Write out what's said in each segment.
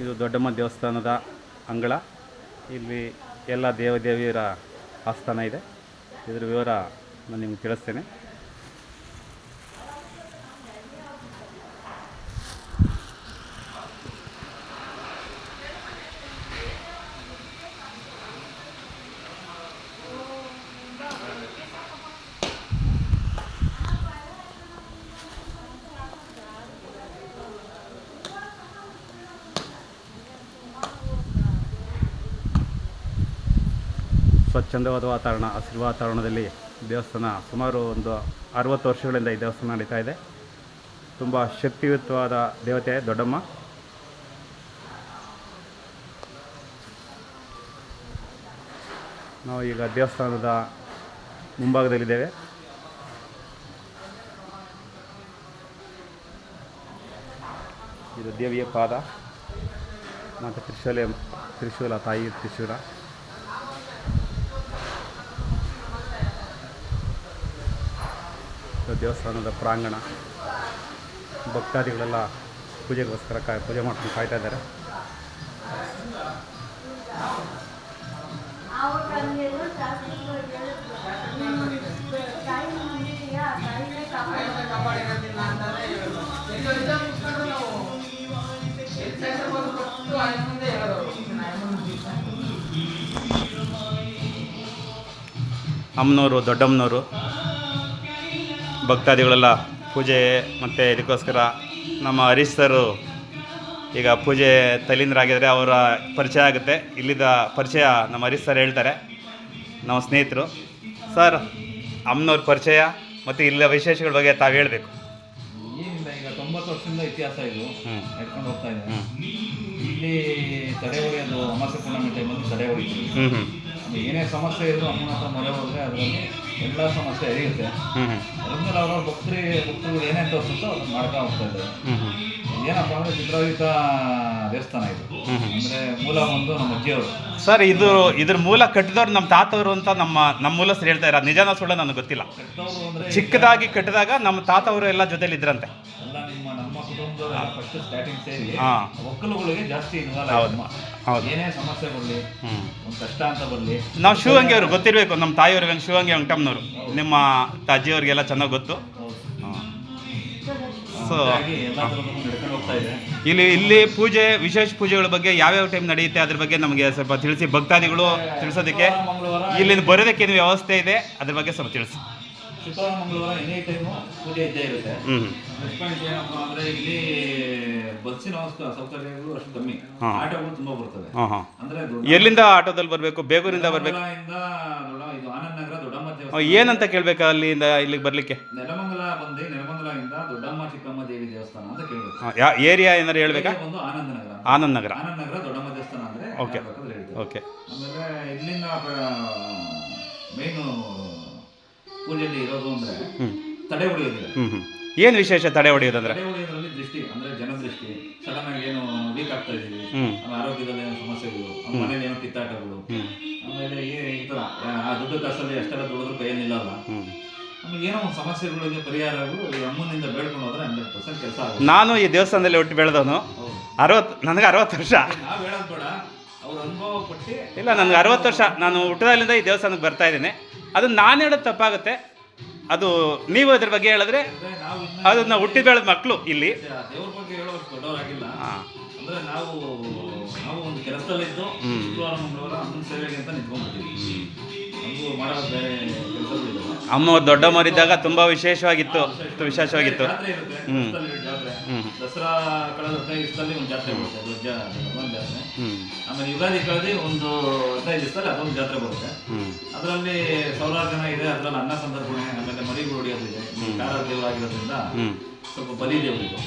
ಇದು ದೊಡ್ಡಮ್ಮ ದೇವಸ್ಥಾನದ ಅಂಗಳ. ಇಲ್ಲಿ ಎಲ್ಲ ದೇವದೇವಿಯರ ಆಸ್ಥಾನ ಇದೆ. ಇದರ ವಿವರ ನಾನು ನಿಮ್ಗೆ ತಿಳಿಸ್ತೇನೆ. ಸ್ವಚ್ಛಂದವಾದ ವಾತಾವರಣ, ಹಸಿರು ವಾತಾವರಣದಲ್ಲಿ ದೇವಸ್ಥಾನ ಸುಮಾರು ಒಂದು 60 ವರ್ಷಗಳಿಂದ ಈ ದೇವಸ್ಥಾನ ನಡೀತಾ ಇದೆ. ತುಂಬ ಶಕ್ತಿಯುತವಾದ ದೇವತೆ ದೊಡ್ಡಮ್ಮ. ನಾವು ಈಗ ದೇವಸ್ಥಾನದ ಮುಂಭಾಗದಲ್ಲಿದ್ದೇವೆ. ಇದು ದೇವಿಯ ಪಾದ ಮತ್ತು ತ್ರಿಶೂಲ, ತಾಯಿ ತ್ರಿಶೂಲ. ದೇವಸ್ಥಾನದ ಪ್ರಾಂಗಣ, ಭಕ್ತಾದಿಗಳೆಲ್ಲ ಪೂಜೆಗೋಸ್ಕರ ಪೂಜೆ ಮಾಡ್ಕೊಂಡು ಕಾಯ್ತಾ ಇದ್ದಾರೆ. ಅಮ್ಮನವರು, ದೊಡ್ಡಮ್ಮನವರು ಭಕ್ತಾದಿಗಳೆಲ್ಲ ಪೂಜೆ ಮತ್ತು ಇದಕ್ಕೋಸ್ಕರ ನಮ್ಮ ಹರೀಶ್ ಸರು ಈಗ ಪೂಜೆ ತಲೀನರಾಗಿದ್ದಾರೆ. ಅವರ ಪರಿಚಯ ಆಗುತ್ತೆ. ಇಲ್ಲಿದ್ದ ಪರಿಚಯ ನಮ್ಮ ಹರೀಶ್ ಸರ್ ಹೇಳ್ತಾರೆ, ನಮ್ಮ ಸ್ನೇಹಿತರು. ಸರ್, ಅಮ್ಮನವ್ರ ಪರಿಚಯ ಮತ್ತು ಇಲ್ಲಿನ ವಿಶೇಷಗಳ ಬಗ್ಗೆ ತಾವು ಹೇಳಬೇಕು. ಏನಿಲ್ಲ, ಈಗ 90 ವರ್ಷದಿಂದ ಇತಿಹಾಸ ಇದು ನಡ್ಕೊಂಡು ಹೋಗ್ತಾ ಇದೆ. ಇಲ್ಲಿ ತಡೆ ಹೊಡೆಯೋದು ಅಮಾಸೆ ಪೂರ್ಣಿಮೆ ಟೈಮಲ್ಲಿ ತಡೆ ಹೊಡಿತೀವಿ. ಏನೇ ಸಮಸ್ಯೆ ಇದ್ದರೂ ಅಮ್ಮನ ಹತ್ರ ಮೊರೆ ಹೋದರೆ ಅದರಲ್ಲಿ ಎಲ್ಲ ಸಮಸ್ಯೆ ಎರೆಯುತ್ತೆ. ಅದ್ರಲ್ಲಿ ಅವರ ಭಕ್ತರು ಏನೇ ತೋರಿಸುತ್ತೋ ಅದನ್ನು ಮಾಡ್ತಾ ಹೋಗ್ತಾ ಇದ್ದಾರೆ. ಏನಪ್ಪ ಅಂದರೆ ಚಿತ್ರಹಿತ ದೇವಸ್ಥಾನ ಇದು. ಅಂದರೆ ಮೂಲ ಒಂದು ನಮ್ಮ ಅಜ್ಜಿಯವರು. ಸರ್, ಇದ್ರ ಮೂಲ ಕಟ್ಟಿದವ್ರು ನಮ್ಮ ತಾತವರು ಅಂತ ನಮ್ಮ ಮೂಲಸ್ಥರು ಹೇಳ್ತಾ ಇದ್ದಾರೆ. ನಿಜಾನ ಸುಳ್ಳ ನನಗೆ ಗೊತ್ತಿಲ್ಲ. ಕಟ್ಟಿದವರು ಅಂದರೆ ಚಿಕ್ಕದಾಗಿ ಕಟ್ಟಿದಾಗ ನಮ್ಮ ತಾತವರು ಎಲ್ಲ ಜೊತೆಲಿ ಇದ್ರಂತೆ. ಎಲ್ಲ ನಮ್ಮ ಕುಟುಂಬದವರು ಫಸ್ಟ್ ಸ್ಟಾರ್ಟಿಂಗ್ ಸೇರಿ ಒಕ್ಕಲುಗಳಿಗೆ ಜಾಸ್ತಿ ಇನ್ವಾಲ್ವ್ ಆಗುತ್ತೆ. ಏನೇ ಸಮಸ್ಯೆ ಬರಲಿ, ಒಂದು ಕಷ್ಟ ಅಂತ ಬರಲಿ, ನಾವು ಶಿವಂಗಿ ಅವರು ಗೊತ್ತಿರಬೇಕು. ನಮ್ಮ ತಾಯಿಯವ್ರಿಗೆ ಶಿವಂಗಿ ವೆಂಕಟಮ್ಮನವರು, ನಿಮ್ಮ ಅಜ್ಜಿಯವ್ರಿಗೆಲ್ಲ ಚೆನ್ನಾಗಿ ಗೊತ್ತು. ಸೊ ಇಲ್ಲಿ ಪೂಜೆ, ವಿಶೇಷ ಪೂಜೆಗಳ ಬಗ್ಗೆ ಯಾವ್ಯಾವ ಟೈಮ್ ನಡೆಯುತ್ತೆ ಅದ್ರ ಬಗ್ಗೆ ನಮಗೆ ಸ್ವಲ್ಪ ತಿಳಿಸಿ. ಭಕ್ತಾದಿಗಳು ತಿಳಿಸೋದಕ್ಕೆ ಇಲ್ಲಿಂದ ಬರೋದಕ್ಕೆ ಏನು ವ್ಯವಸ್ಥೆ ಇದೆ ಅದ್ರ ಬಗ್ಗೆ ಸ್ವಲ್ಪ ತಿಳಿಸಿ. ಶುಕ್ರವಾರ, ಮಂಗಳವಾರ ಎನಿ ಟೈಮು ಪೂಜೆ ಇದ್ದೇ ಇರುತ್ತೆ. ಪ್ಲಸ್ ಪಾಯಿಂಟ್ ಏನಪ್ಪ ಅಂದರೆ ಇಲ್ಲಿ ಬಸ್ಸಿನ ಸೌಕರ್ಯಗಳು ಅಷ್ಟು ಕಮ್ಮಿ, ಆಟೋಗಳು ತುಂಬ ಬರ್ತವೆ. ಅಂದರೆ ಎಲ್ಲಿಂದ ಆಟೋದಲ್ಲಿ ಬರಬೇಕು? ಬೇಗೂರಿಂದ ಬರಬೇಕು? ಇದು ಆನಂದ್ ನಗರ ದೊಡ್ಡಮ್ಮ ದೇವಸ್ಥಾನ. ಏನಂತ ಕೇಳಬೇಕು ಅಲ್ಲಿಂದ ಇಲ್ಲಿಗೆ ಬರಲಿಕ್ಕೆ? ನೆಲಮಂಗಲ ಬಂದು ನೆಲಮಂಗಲದಿಂದ ದೊಡ್ಡಮ್ಮ ಚಿಕ್ಕಮ್ಮ ದೇವಿ ದೇವಸ್ಥಾನ ಅಂತ ಕೇಳಬೇಕು. ಏರಿಯಾ ಏನಾರು ಹೇಳ್ಬೇಕಾ? ಒಂದು ಆನಂದ್ ನಗರ. ಆನಂದ್ ನಗರ ದೊಡ್ಡಮ್ಮ ದೇವಸ್ಥಾನ ಅಂದರೆ ಓಕೆ. ಆಮೇಲೆ ಇಲ್ಲಿಂದ ಮೇನು ಪೂಜೆಯಲ್ಲಿ ಇರೋದು ಅಂದರೆ ತಡೆ ಹೊಡೆಯೋದಿಲ್ಲ. ಏನು ವಿಶೇಷ ತಡೆ ಹೊಡೆಯೋದಂದ್ರೆ? ತಡೆ ಹೊಡೆಯೋದ್ರಲ್ಲಿ ದೃಷ್ಟಿ ಅಂದರೆ ಜನದೃಷ್ಟಿ. ಸಡನ್ ಆಗಿ ಏನು ವೀಕ್ ಆಗ್ತಾ ಇದೀವಿ, ಆರೋಗ್ಯದಲ್ಲಿ ಏನೋ ಸಮಸ್ಯೆಗಳು, ಮನೇಲಿ ಏನೋ ಕಿತ್ತಾಟಗಳು, ಆಮೇಲೆ ಈ ಥರ ಆ ದುಡ್ಡು ಕಾಸಲ್ಲಿ ಎಷ್ಟೆಲ್ಲ ದುಡಿದ್ರು ಕೈಯಲ್ಲಿ ನಿಲ್ಲಲ್ಲ. ಆಮೇಲೆ ಏನೋ ಒಂದು ಸಮಸ್ಯೆಗಳಿಗೆ ಪರಿಹಾರಗಳು ಈ ಅಮ್ಮನಿಂದ ಬೇಡ್ಕೊಂಡು ಹೋದ್ರೆ 100% ಕೆಲಸ ಆಗುತ್ತೆ. ನಾನು ಈ ದೇವಸ್ಥಾನದಲ್ಲಿ ಹುಟ್ಟು ಬೆಳೆದವನು. ನನಗೆ 60 ವರ್ಷ. ನಾವು ಹೇಳೋದು ಬೇಡ, ಅವ್ರ ಅನುಭವ ಪಟ್ಟು. ಇಲ್ಲ, ನನಗೆ 60 ವರ್ಷ. ನಾನು ಹುಟ್ಟದಾಗಲಿಂದ ಈ ದೇವಸ್ಥಾನಕ್ಕೆ ಬರ್ತಾ ಇದ್ದೀನಿ. ಅದು ನಾನು ಹೇಳೋದು ತಪ್ಪಾಗುತ್ತೆ. ಅದು ನೀವು ಅದ್ರ ಬಗ್ಗೆ ಹೇಳಿದ್ರೆ, ಅದು ನಾವು ಹುಟ್ಟಿದ ಬೆಳೆದ ಮಕ್ಕಳು ಇಲ್ಲಿ. ದೇವ್ರ ಬಗ್ಗೆ ಹೇಳೋದು ದೊಡ್ಡವರಾಗಿಲ್ಲ. ಅಂದರೆ ನಾವು ಒಂದು ಕೆಲಸದಲ್ಲಿದ್ದು ಶುಕ್ರವಾರ ಮಂಗಳವಾರ ಅಮ್ಮನ ಸೇವೆಗೆ ಅಂತ ನಿಂತ್ಕೊಂಡ್ಬಿಟ್ಟಿವಿ. ನಮಗೂ ಮಾಡೋದು ಬೇರೆ ಕೆಲಸಗಳಿಲ್ಲ. ಅಮ್ಮ ದೊಡ್ಡಮ್ಮರಿದ್ದಾಗ ತುಂಬ ವಿಶೇಷವಾಗಿತ್ತು. ಜಾತ್ರೆ ಇರುತ್ತೆ, ಜಾತ್ರೆ. ದಸರಾ ಕಳೆದ 15 ದಿವಸದಲ್ಲಿ ಒಂದು ಜಾತ್ರೆ ಬರುತ್ತೆ, ದೊಡ್ಡ ಜಾತ್ರೆ. ಆಮೇಲೆ ಯುಗಾದಿ ಕಳೆದಿ ಒಂದು 15 ದಿವಸದಲ್ಲಿ ಅದೊಂದು ಜಾತ್ರೆ ಬರುತ್ತೆ. ಅದರಲ್ಲಿ ಸಾವಿರಾರು ಜನ ಇದೆ. ಅದರಲ್ಲಿ ಅನ್ನ ಸಂದರ್ಭಣೆ, ಆಮೇಲೆ ಮರಿಗಳು ಹೊಡಿಯೋದಿದೆ. ಕಾರ ದೇವರಾಗಿರೋದ್ರಿಂದ ಸ್ವಲ್ಪ ಬಲಿ ದೇವರಿದು.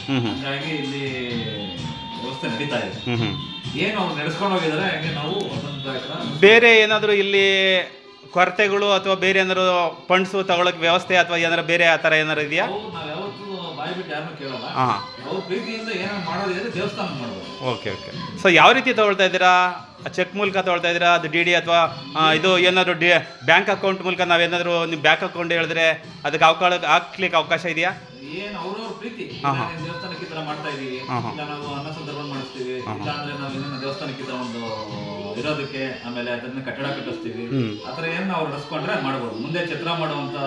ಹಾಗಾಗಿ ಇಲ್ಲಿ ವ್ಯವಸ್ಥೆ ನಡೀತಾ ಇದೆ. ಏನು ಅವ್ರು ನಡೆಸ್ಕೊಂಡು ಹೋಗಿದ್ದಾರೆ. ಹಾಗೆ ನಾವು ಬೇರೆ ಏನಾದರೂ ಇಲ್ಲಿ ಕೊರತೆಗಳು ಅಥವಾ ಬೇರೆ ಏನಾದ್ರು ಫಂಡ್ಸು ತಗೊಳಕ್ಕೆ ವ್ಯವಸ್ಥೆ ಅಥವಾ ಏನಾರು ಬೇರೆ ಆ ಥರ ಏನಾರು ಇದೆಯಾ? ನಾವು ಯಾವತ್ತೂ ಬಾಯಿ ಬಿಟ್ಟು ಯಾರನ್ನೂ ಕೇಳಲ್ಲ. ಅವ್ರ ಪ್ರೀತಿಯಿಂದ ಏನಾರು ಮಾಡೋದಿದ್ರೆ ದೇವಸ್ಥಾನ ಮಾಡೋದು. ಓಕೆ. ಸೊ ಯಾವ ರೀತಿ ತಗೊಳ್ತಾ ಇದ್ದೀರಾ? ಚೆಕ್ ಮೂಲಕ ತಗೊಳ್ತಾ ಇದ್ದೀರಾ? ಅದು ಡಿ ಅಥವಾ ಇದು ಏನಾದರೂ ಬ್ಯಾಂಕ್ ಅಕೌಂಟ್ ಮೂಲಕ ನಾವೇನಾದರೂ ನಿಮ್ಮ ಬ್ಯಾಂಕ್ ಅಕೌಂಟ್ ಹೇಳಿದ್ರೆ ಅದಕ್ಕೆ ಹಾಕ್ಲಿಕ್ಕೆ ಅವಕಾಶ ಇದೆಯಾ? ಏನು ಅವ್ರವ್ರ ಪ್ರೀತಿ. ದೇವಸ್ಥಾನ ದೇವಸ್ಥಾನಕ್ಕೆ ಈ ತರ ಮಾಡ್ತಾ ಇದೀವಿ, ಇಲ್ಲ ನಾವು ಅನ್ನ ಸಂದರ್ಭ ಮಾಡಿಸ್ತೀವಿ, ಇಲ್ಲ ಅಂದ್ರೆ ನಾವು ಇನ್ನೊಂದು ದೇವಸ್ಥಾನಕ್ಕೆ ಈ ತರ ಒಂದು ಇರೋದಕ್ಕೆ ಆಮೇಲೆ ಅದನ್ನ ಕಟ್ಟಡ ಕಟ್ಟಿಸ್ತೀವಿ, ಆತರ ಏನ್ ನಾವು ನಡೆಸ್ಕೊಂಡ್ರೆ ಮಾಡ್ಬೋದು. ಮುಂದೆ ಛತ್ರ ಮಾಡುವಂತ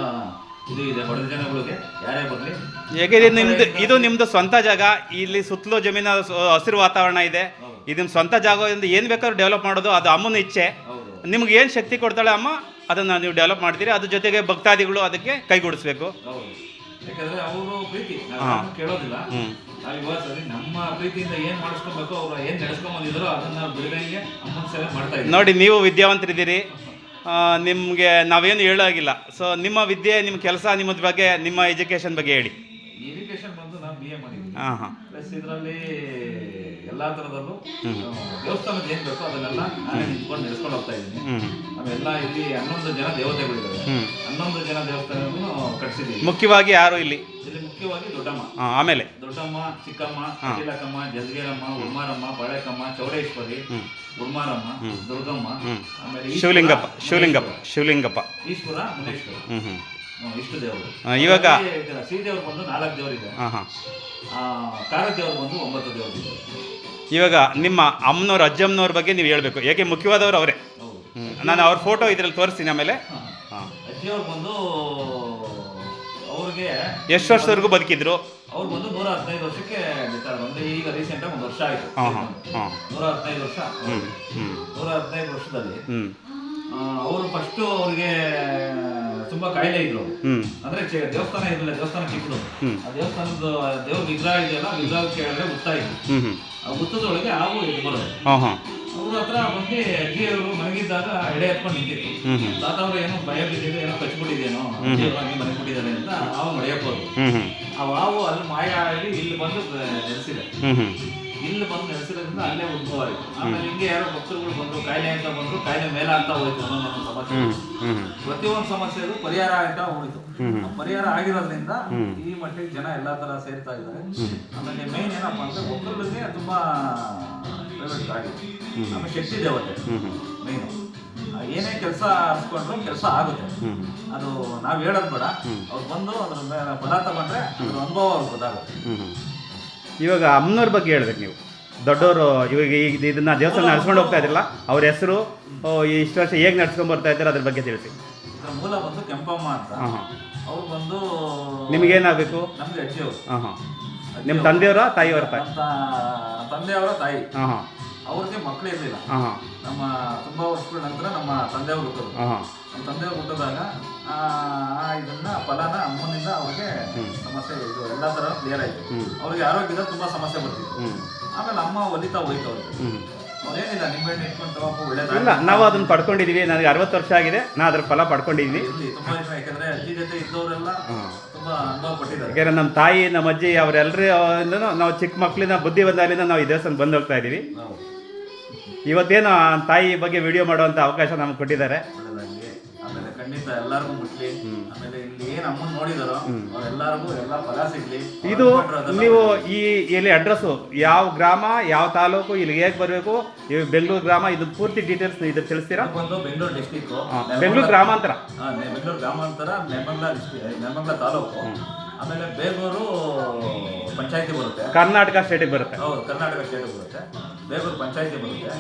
ಇದು ಇದೆ ಬಡ ಜನಗಳಿಗೆ, ಯಾರೇ ಬರ್ಲಿ. ಹೇಗೆ ನಿಮ್ದು ಇದು ನಿಮ್ದು ಸ್ವಂತ ಜಾಗ, ಇಲ್ಲಿ ಸುತ್ತಲೂ ಜಮೀನು ಹಸಿರು ವಾತಾವರಣ ಇದೆ, ಇದು ನಿಮ್ಮ ಸ್ವಂತ ಜಾಗದಿಂದ ಏನು ಬೇಕಾದ್ರೂ ಡೆವಲಪ್ ಮಾಡೋದು ಅದು ಅಮ್ಮನ ಇಚ್ಛೆ. ನಿಮ್ಗೆ ಏನು ಶಕ್ತಿ ಕೊಡ್ತಾಳೆ ಅಮ್ಮ ಅದನ್ನು ನೀವು ಡೆವಲಪ್ ಮಾಡ್ತೀರಿ, ಅದ್ರ ಜೊತೆಗೆ ಭಕ್ತಾದಿಗಳು ಅದಕ್ಕೆ ಕೈಗೂಡಿಸ್ಬೇಕು. ಯಾಕಂದ್ರೆ ಅವರು ಪ್ರೀತಿ ಕೇಳೋದಿಲ್ಲ, ನಾವಿವಾಗ ಸರಿ ನಮ್ಮ ಪ್ರೀತಿಯಿಂದ ಏನ್ ಮಾಡಿಸ್ಕೊಬೇಕು, ಅವ್ರು ಏನ್ ನಡೆಸ್ಕೊಂಡ್ ಬಂದಿದ್ರು ಅದನ್ನ ಬಿಡದಂಗೆ ಅಮ್ಮನ ಸೇವೆ ಮಾಡ್ತಾ ಇದ್ದೀವಿ. ನೋಡಿ, ನೀವು ವಿದ್ಯಾವಂತರಿದ್ದೀರಿ, ನಿಮಗೆ ನಾವೇನು ಹೇಳೋಗಿಲ್ಲ. ಸೊ ನಿಮ್ಮ ವಿದ್ಯೆ, ನಿಮ್ಮ ಕೆಲಸ, ನಿಮ್ಮದ್ರ ಬಗ್ಗೆ, ನಿಮ್ಮ ಎಜುಕೇಷನ್ ಬಗ್ಗೆ ಹೇಳಿ. ಎಜುಕೇಶನ್ ಬಂದು ನಾನು BA ಮಾಡಿದ್ದೀನಿ. ಹಾಂ. ಪ್ಲಸ್ ಇದರಲ್ಲಿ ಎಲ್ಲಾ ತರದಲ್ಲೂ ದೇವಸ್ಥಾನದ ಏನ್ ಬೇಕೋ ಅದನ್ನೆಲ್ಲ ನಾನೇ ನಿಂತ್ಕೊಂಡು ನಡೆಸ್ಕೊಂಡು ಹೋಗ್ತಾ ಇದ್ದೀನಿ. ನಾವೆಲ್ಲ ಇಲ್ಲಿ 11 ಜನ ದೇವತೆಗಳಿದ್ದಾರೆ, 11 ಜನ ದೇವಸ್ಥಾನಗಳನ್ನು ಕಟ್ಟಿಸಿದ್ದೀವಿ. ಮುಖ್ಯವಾಗಿ ಯಾರು ಇಲ್ಲಿ ಮುಖ್ಯವಾಗಿ ದೊಡ್ಡಮ್ಮ, ಆಮೇಲೆ ದೊಡ್ಡಮ್ಮ, ಚಿಕ್ಕಮ್ಮ, ಕಟೀಲಕ್ಕಮ್ಮ, ಜಲ್ಗೇರಮ್ಮ, ಉರ್ಮಾರಮ್ಮ, ಬಾಳೆಕಮ್ಮ, ಚೌಡೇಶ್ವರಿ, ಉರ್ಮಾರಮ್ಮ, ದುರ್ಗಮ್ಮ, ಆಮೇಲೆ ಶಿವಲಿಂಗಪ್ಪ, ಈಶ್ವರ, ಮುನೇಶ್ವರ, ಇಷ್ಟು ದೇವರು. ಇವಾಗ ಶ್ರೀದೇವ್ರು ಬಂದು 4 ದೇವರಿದೆ, ಕಾರದೇವ್ರು ಬಂದು 9 ದೇವರಿದೆ. ಇವಾಗ ನಿಮ್ಮ ಅಮ್ಮನವ್ರ ಅಜ್ಜಮ್ಮನವ್ರ ಬಗ್ಗೆ ನೀವು ಹೇಳ್ಬೇಕು, ಏಕೆ ಮುಖ್ಯವಾದವರು ಅವರೇ. ನಾನು ಅವ್ರ ಫೋಟೋ ಇದ್ರಲ್ಲಿ ತೋರಿಸ್ತೀನಿ ಆಮೇಲೆ. ಅಜ್ಜಿಯವ್ರು ಬಂದು ಅವ್ರಿಗೆ ಎಷ್ಟು ವರ್ಷದವರೆಗೂ ಬದುಕಿದ್ರು? ಅವ್ರು ಬಂದು 115 ವರ್ಷಕ್ಕೆ ಬಿಟ್ಟಾರೆ. ಅಂದ್ರೆ ಈಗ ರೀಸೆಂಟ್ ಆಗಿ 1 ವರ್ಷ ಆಯ್ತು. 115 ವರ್ಷ. 115 ವರ್ಷದಲ್ಲಿ ಅವರು ಫಸ್ಟ್ ಅವ್ರಿಗೆ ತುಂಬಾ ಕಾಯಿಲೆ ಇದ್ರು. ಅಂದ್ರೆ ದೇವಸ್ಥಾನ ಇರಲಿಲ್ಲ, ದೇವಸ್ಥಾನ ಚಿಕ್ಕದು. ಆ ದೇವಸ್ಥಾನದ ದೇವ್ರ ವಿಗ್ರಹ ಇದೆಯಲ್ಲ, ವಿಗ್ರಹ ಕೇಳಿದ್ರೆ ಗುತ್ತಾ ಇತ್ತು. ಆ ಗುತ್ತದೊಳಗೆ ಹಾವು ಇದು ಬರೋದು. ಅವ್ರ ಹತ್ರ ಬಂದು ಅಜ್ಜಿಯವರು ಮಲಗಿದ್ದಾಗ ಎಡೆ ಎತ್ಕೊಂಡು ನಿಂತಿತ್ತು. ತಾತ ಅವ್ರು ಏನೋ ಭಯ ಬಿದ್ದಿದೆ, ಏನೋ ಕಚ್ಬಿಟ್ಟಿದೇನೋ, ಅಜ್ಜಿಯವ್ರಾಗಿ ಮನೆ ಬಿಟ್ಟಿದ್ದಾರೆ ಅಂತ ಹಾವು ನಡೆಯಬಹುದು. ಆ ಹಾವು ಅಲ್ಲಿ ಮಾಯ ಆಗಿ ಇಲ್ಲಿ ಬಂದು ನೆಲೆಸಿದೆ. ಇಲ್ಲಿ ಬಂದು ನೆಲೆಸಿರೋದ್ರಿಂದ ಅಲ್ಲೇ ಉದ್ಭವ ಆಯಿತು. ಆಮೇಲೆ ಹಿಂಗೆ ಯಾರೋ ಭಕ್ತರುಗಳು ಬಂದ್ರು, ಕಾಯಿಲೆ ಅಂತ ಬಂದ್ರು, ಕಾಯಿಲೆ ಮೇಲೆ ಅಂತ ಹೋಯ್ತು. ಒಂದೊಂದು ಸಮಸ್ಯೆ, ಪ್ರತಿಯೊಂದು ಸಮಸ್ಯೆಗೂ ಪರಿಹಾರ ಆಯ್ತಾ ಹೋಯ್ತು. ಪರಿಹಾರ ಆಗಿರೋದ್ರಿಂದ ಈ ಮಟ್ಟಿಗೆ ಜನ ಎಲ್ಲಾ ತರ ಸೇರ್ತಾ ಇದ್ದಾರೆ. ಆಮೇಲೆ ಮೇನ್ ಏನಪ್ಪಾ ಅಂದ್ರೆ ಒಬ್ಬರಿಗೆ ತುಂಬಾ ಫೇವರೇಟ್ ಆಗಿದೆ. ಆಮೇಲೆ ಶಕ್ತಿ ದೇವತೆ ಮೇನ್, ಏನೇ ಕೆಲಸ ಹರಿಸ್ಕೊಂಡ್ರು ಕೆಲಸ ಆಗುತ್ತೆ. ಅದು ನಾವ್ ಹೇಳೋದ್ ಬೇಡ, ಅವ್ರು ಬಂದು ಅದ್ರ ಫಲ ತಗೊಂಡ್ರೆ ಅದ್ರ ಅನುಭವ ಅವ್ರಿಗೆ ಗೊತ್ತಾಗುತ್ತೆ. ಇವಾಗ ಅಮ್ಮನವ್ರ ಬಗ್ಗೆ ಹೇಳ್ಬೇಕು ನೀವು, ದೊಡ್ಡವರು. ಇವಾಗ ಈಗ ಇದನ್ನ ದೇವಸ್ಥಾನ ನಡ್ಸ್ಕೊಂಡು ಹೋಗ್ತಾ ಇದ್ರಲ್ಲ, ಅವ್ರ ಹೆಸರು, ಇಷ್ಟು ವರ್ಷ ಹೇಗೆ ನಡ್ಸ್ಕೊಂಡ್ ಬರ್ತಾ ಇದ್ದಾರೆ ಅದ್ರ ಬಗ್ಗೆ ತಿಳಿಸಿ. ಇದ್ರ ಮೂಲ ಬಂದು ಕೆಂಪಮ್ಮ ಅಂತ. ಅವ್ರು ಬಂದು ನಿಮ್ಗೇನಾಗಬೇಕು? ನಮ್ಗೆ ಅಜ್ಜಿಯವರು. ನಿಮ್ಮ ತಂದೆಯವರ ತಾಯಿಯವರ? ತಂದೆಯವರ ತಾಯಿ. ಅವ್ರಿಗೆ ಮಕ್ಕಳು ಇರಲಿಲ್ಲ. ನಮ್ಮ ತುಂಬಾ ವರ್ಷಗಳ ನಂತರ ನಮ್ಮ ತಂದೆಯವರು ಹುಟ್ಟೋದು. ನಮ್ಮ ತಂದೆಯವರು ಹುಟ್ಟಿದಾಗ ಇದನ್ನ ಫಲನ ಅಮ್ಮನಿಂದ ಅವ್ರಿಗೆ ಸಮಸ್ಯೆ, ಇದು ಎಲ್ಲಾ ತರ ಕ್ಲಿಯರ್ ಆಯ್ತು. ಅವ್ರಿಗೆ ಆರೋಗ್ಯದ ತುಂಬಾ ಸಮಸ್ಯೆ ಬರ್ತಿತ್ತು. ಆಮೇಲೆ ಅಮ್ಮ ಒಲಿತಾ ಹೋಯ್ತು. ಅವ್ರಿಗೆ ಅವ್ರೇನಿಲ್ಲ, ನಿಂಬೆಹಣ್ಣು ಇಟ್ಕೊಂಡು ತಗೋಪ ಒಳ್ಳೇದಿಲ್ಲ. ನಾವು ಅದನ್ನ ಪಡ್ಕೊಂಡಿದೀವಿ. ನನಗೆ 60 ವರ್ಷ ಆಗಿದೆ, ನಾ ಅದ್ರ ಫಲ ಪಡ್ಕೊಂಡಿದ್ವಿ. ತುಂಬಾ ಇಷ್ಟ, ಯಾಕಂದ್ರೆ ಅಜ್ಜಿ ಜೊತೆ ಇದ್ದವರೆಲ್ಲ ತುಂಬಾ ಅನುಭವ ಪಟ್ಟಿದ್ದಾರೆ. ಯಾಕಂದ್ರೆ ನಮ್ಮ ತಾಯಿ, ನಮ್ಮ ಅಜ್ಜಿ ಅವರೆಲ್ಲರೂ ನಾವು ಚಿಕ್ಕ ಮಕ್ಕಳಿಂದ ಬುದ್ಧಿ ಬಂದಾಗಲಿಂದ ನಾವು ಈ ದೇವಸ್ಥಾನ ಬಂದು ಹೋಗ್ತಾ ಇದೀವಿ. ಇವತ್ತೇನು ತಾಯಿ ಬಗ್ಗೆ ವಿಡಿಯೋ ಮಾಡುವಂತ ಅವಕಾಶ ನಮ್ಗೆ ಕೊಟ್ಟಿದ್ದಾರೆ. ಆಮೇಲೆ ಖಂಡಿತ ಎಲ್ಲರಿಗೂ ಮುಟ್ಲಿ. ಆಮೇಲೆ ಇಲ್ಲಿ ಏನ್ ಅಮ್ಮನ್ ನೋಡಿದಾರೋ ಅವರೆಲ್ಲರಿಗೂ ಎಲ್ಲ ಫಲ ಸಿಗ್ಲಿ. ಇದು ನೀವು ಇಲ್ಲಿ ಅಡ್ರೆಸ್ಸು ಯಾವ ಗ್ರಾಮ, ಯಾವ ತಾಲೂಕು, ಇಲ್ಲಿ ಹೇಗೆ ಬರಬೇಕು, ಬೆಂಗಳೂರು ಗ್ರಾಮ, ಇದು ಪೂರ್ತಿ ಡೀಟೇಲ್ಸ್ ಇದು ತಿಳಿಸ್ತೀರಾ? ಬಂದು ಬೆಂಗಳೂರು ಡಿಸ್ಟಿಕ್, ಬೆಂಗಳೂರು ಗ್ರಾಮಾಂತರ, ಬೆಂಗಳೂರು ಗ್ರಾಮಾಂತರ, ನೆಲಮಂಗಲ ಡಿಸ್ಟಿಕ್, ನೆಲಮಂಗಲ ತಾಲೂಕು. ಆಮೇಲೆ ಬೇಗೂರು ಪಂಚಾಯತಿ ಬರುತ್ತೆ, ಕರ್ನಾಟಕ ಸ್ಟೇಟಿಗೆ ಬರುತ್ತೆ. ಹೌದು, ಕರ್ನಾಟಕ ಸ್ಟೇಟಿಗೆ ಬರುತ್ತೆ. ಬೇಗೂರು ಪಂಚಾಯತಿ ಬರುತ್ತೆ.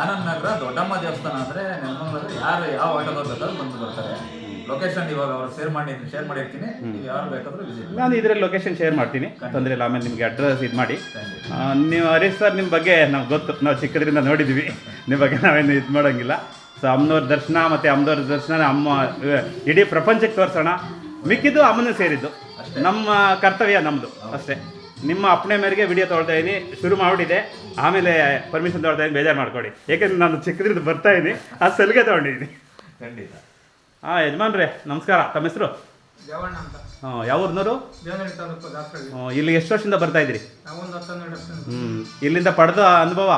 ಆನಂದ್ ನಗರ ದೊಡ್ಡಮ್ಮ ದೇವಸ್ಥಾನ ಅಂದ್ರೆ ನೆಲಮಂಗಲದಲ್ಲಿ ಯಾರು ಯಾವ ಆಟೋದವ್ರು ಬೇಕಾದ್ರೂ ಬಂದು ಬರ್ತಾರೆ. ಲೊಕೇಶನ್ ಇವಾಗ ಅವ್ರು ಶೇರ್ ಮಾಡಿರ್ತೀನಿ, ನೀವು ಯಾರು ಬೇಕಾದ್ರೂ ವಿಸಿಟ್. ನಾನು ಇದರಲ್ಲಿ ಲೊಕೇಶನ್ ಶೇರ್ ಮಾಡ್ತೀನಿ, ತೊಂದರೆ ಇಲ್ಲ. ಆಮೇಲೆ ನಿಮಗೆ ಅಡ್ರೆಸ್ ಇದು ಮಾಡಿ. ನೀವು ಹರೀಶ್ ಸರ್, ನಿಮ್ಮ ಬಗ್ಗೆ ನಮ್ಗೆ ಗೊತ್ತು, ನಾವು ಚಿಕ್ಕದ್ರಿಂದ ನೋಡಿದ್ದೀವಿ. ನಿಮ್ಮ ಬಗ್ಗೆ ನಾವೇನು ಇದು ಮಾಡೋಂಗಿಲ್ಲ. ಸೊ ಅಮ್ಮನವ್ರ ದರ್ಶನ ಮತ್ತು ಅಮ್ಮನವ್ರ ದರ್ಶನ ಅಮ್ಮ ಇಡೀ ಪ್ರಪಂಚಕ್ಕೆ ತೋರಿಸೋಣ. ಮಿಕ್ಕಿದ್ದು ಅಮ್ಮನ ಸೇರಿದ್ದು, ನಮ್ಮ ಕರ್ತವ್ಯ ನಮ್ಮದು ಅಷ್ಟೇ. ನಿಮ್ಮ ಅಪ್ಪಣೆ ಮೇರೆಗೆ ವಿಡಿಯೋ ತೊಗೊಳ್ತಾ ಇದ್ದೀನಿ, ಶುರು ಮಾಡಿದೆ. ಆಮೇಲೆ ಪರ್ಮಿಷನ್ ತೊಗೊಳ್ತಾ ಇದ್ದೀನಿ, ಬೇಜಾರು ಮಾಡ್ಕೊಡಿ. ಯಾಕೆಂದ್ರೆ ನಾನು ಚಿಕ್ಕದ್ರಿಂದ ಬರ್ತಾ ಇದ್ದೀನಿ, ಆ ಸಲಿಗೆ ತೊಗೊಂಡಿದ್ದೀನಿ. ಖಂಡಿತ. ಯಜಮಾನ್ರೆ ನಮಸ್ಕಾರ. ತಮ್ಮ ಹೆಸರು? ಯಾವ ಊರಿನವರು? ಇಲ್ಲಿ ಎಷ್ಟು ವರ್ಷದಿಂದ ಬರ್ತಾ ಇದ್ದೀರಿ? ಇಲ್ಲಿಂದ ಪಡೆದ ಅನುಭವ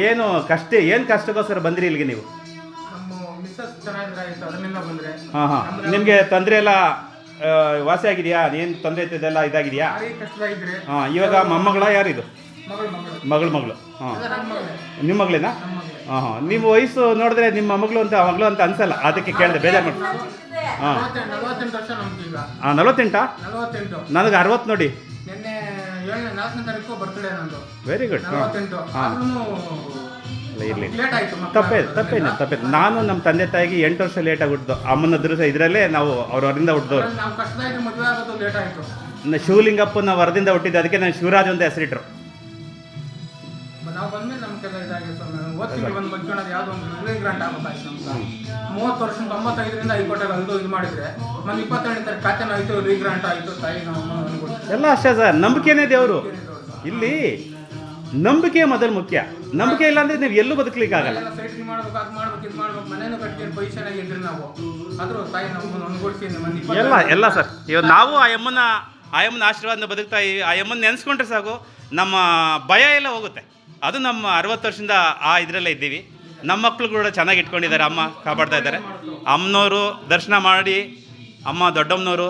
ಏನು ಕಷ್ಟಕ್ಕೋಸ್ಕರ ಬಂದಿರಿ ಇಲ್ಲಿಗೆ ನೀವು? ನಿಮಗೆ ತೊಂದರೆ ಎಲ್ಲ ವಾಸಿ ಆಗಿದೆಯಾ? ಏನು ತೊಂದರೆ ಇದ್ದೆಲ್ಲ ಇದಾಗಿದೆಯಾ? ಇವಾಗ ಮೊಮ್ಮಗಳ ಯಾರಿದು? ಮಗಳು. ನಿಮ್ಮ ಮಗಳೇನಾ? ನಿಮ್ಮ ವಯಸ್ಸು ನೋಡಿದ್ರೆ ನಿಮ್ಮ ಮಗಳು ಅಂತ ಅನ್ಸಲ್ಲ, ಅದಕ್ಕೆ ಕೇಳಿದೆ, ಬೇಜಾರು ಮಾಡಿ. 48? ನನಗೆ 60 ನೋಡಿ. 4ನೇ ತಾರೀಕು ಬರ್ತ್ಡೇ ನಂದು. Very good. 48 ಆದ್ರೂ ಇರಲಿ, ಲೇಟ್ ಆಯ್ತು. ತಪ್ಪೇನು. ನಾನು ನಮ್ಮ ತಂದೆ ತಾಯಿಗೆ 8 ವರ್ಷ ಲೇಟಾಗಿ ಹುಟ್ಟಿದ್ದು. ಅಮ್ಮನ ಅದ್ರ ಇದರಲ್ಲೇ ನಾವು ಅವರಿಂದ ಹುಟ್ಟಿದವ್ರು. ನಾವು ಕಷ್ಟದಾಗಿ ಮದುವೆ ಆಗೋದು ಲೇಟ್ ಆಯ್ತು. ಶಿವಲಿಂಗಪ್ಪನ ವರದಿಂದ ಹುಟ್ಟಿದ್ದು, ಅದಕ್ಕೆ ನಾನು ಶಿವರಾಜ್ ಅಂತ ಹೆಸರಿಟ್ರು. ನಾವು ಬಂದ್ಮೇಲೆ ನಮ್ಮ ಕೆಲ ಇದಾಗಿ ಓದ್ತಿದ್ವಿ. ಒಂದು ಮಧ್ಯಾಹ್ನದ ಯಾವುದೋ ಒಂದು ರಿಲೀಸ್ ಗ್ರಾಂಟ್ ಆಗ್ಬೇಕಾಯ್ತು ನಮ್ಗೆ. 30 ವರ್ಷ 95ರಿಂದ ಹೈಕೋರ್ಟಾಗ ಅಲ್ಲೂ ಇದು ಮಾಡಿದ್ರೆ ಒಂದು 22ನೇ ತಾರೀಕು ಖಾತೆನೂ ಆಯಿತು, ರೀಗ್ರಾಂಟ್ ಆಯಿತು. ತಾಯಿ ನಾವು ಎಲ್ಲ ಅಷ್ಟೇ ಸರ್, ನಂಬಿಕೆನೇ ದೇವರು. ಇಲ್ಲಿ ನಂಬಿಕೆ ಮೊದಲು ಮುಖ್ಯ. ನಂಬಿಕೆ ಇಲ್ಲ ಅಂದ್ರೆ ನೀವು ಎಲ್ಲೂ ಬದುಕಲಿಕ್ಕೆ ಆಗಲ್ಲ. ಸೈಟ್ರಿ ಮಾಡ್ಬೇಕು, ಅದು ಮಾಡ್ಬೇಕು, ಇದು ಮಾಡ್ಬೇಕು, ಮನೇನು ಕಟ್ಕೊಂಡು ಪೊಸಿಷನಾಗಿ ಇದ್ರಿ ನಾವು. ಆದರೂ ತಾಯಿ ನಮ್ಮನ್ನು ಅನುಗೊಳಿಸಿ ಎಲ್ಲ ಸರ್. ಇವಾಗ ನಾವು ಆ ಯಮ್ಮನ ಆಶೀರ್ವಾದನ ಬದುಕ್ತಾ ಆ ಯಮ್ಮನ ನೆನೆಸ್ಕೊಂಡ್ರೆ ಸಾಕು, ನಮ್ಮ ಭಯ ಎಲ್ಲ ಹೋಗುತ್ತೆ. ಅದು ನಮ್ಮ 60 ವರ್ಷದಿಂದ ಆ ಇದರಲ್ಲೇ ಇದ್ದೀವಿ. ನಮ್ಮ ಮಕ್ಕಳು ಕೂಡ ಚೆನ್ನಾಗಿ ಇಟ್ಕೊಂಡಿದ್ದಾರೆ. ಅಮ್ಮ ಕಾಪಾಡ್ತಾ ಇದ್ದಾರೆ. ಅಮ್ಮನವರು ದರ್ಶನ ಮಾಡಿ, ಅಮ್ಮ ದೊಡ್ಡಮ್ಮನವರು.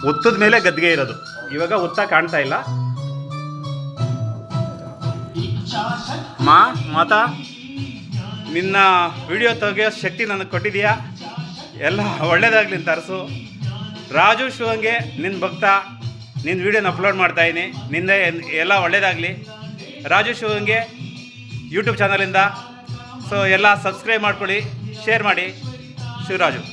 ಉತ್ತದ ಮೇಲೆ ಗದ್ಗೆ ಇರೋದು. ಇವಾಗ ಉತ್ತ ಕಾಣ್ತಾ ಇಲ್ಲ. ಮಾತಾ, ನಿನ್ನ ವಿಡಿಯೋ ತೆಗೆಯೋ ಶಕ್ತಿ ನನಗೆ ಕೊಟ್ಟಿದೀಯಾ. ಎಲ್ಲ ಒಳ್ಳೇದಾಗಲಿ ಅಂತ ಅರಸು. ರಾಜು ಶಿವಂಗೆ ನಿನ್ನ ಭಕ್ತ, ನಿನ್ನ ವಿಡಿಯೋನ ಅಪ್ಲೋಡ್ ಮಾಡ್ತಾಯಿದ್ದೀನಿ. ನಿಂದ ಎಲ್ಲ ಒಳ್ಳೇದಾಗಲಿ. ರಾಜು ಶಿವಂಗೆ ಯೂಟ್ಯೂಬ್ ಚಾನಲಿಂದ. ಸೊ ಎಲ್ಲ ಸಬ್ಸ್ಕ್ರೈಬ್ ಮಾಡ್ಕೊಳ್ಳಿ, ಶೇರ್ ಮಾಡಿ. ಶಿವರಾಜು.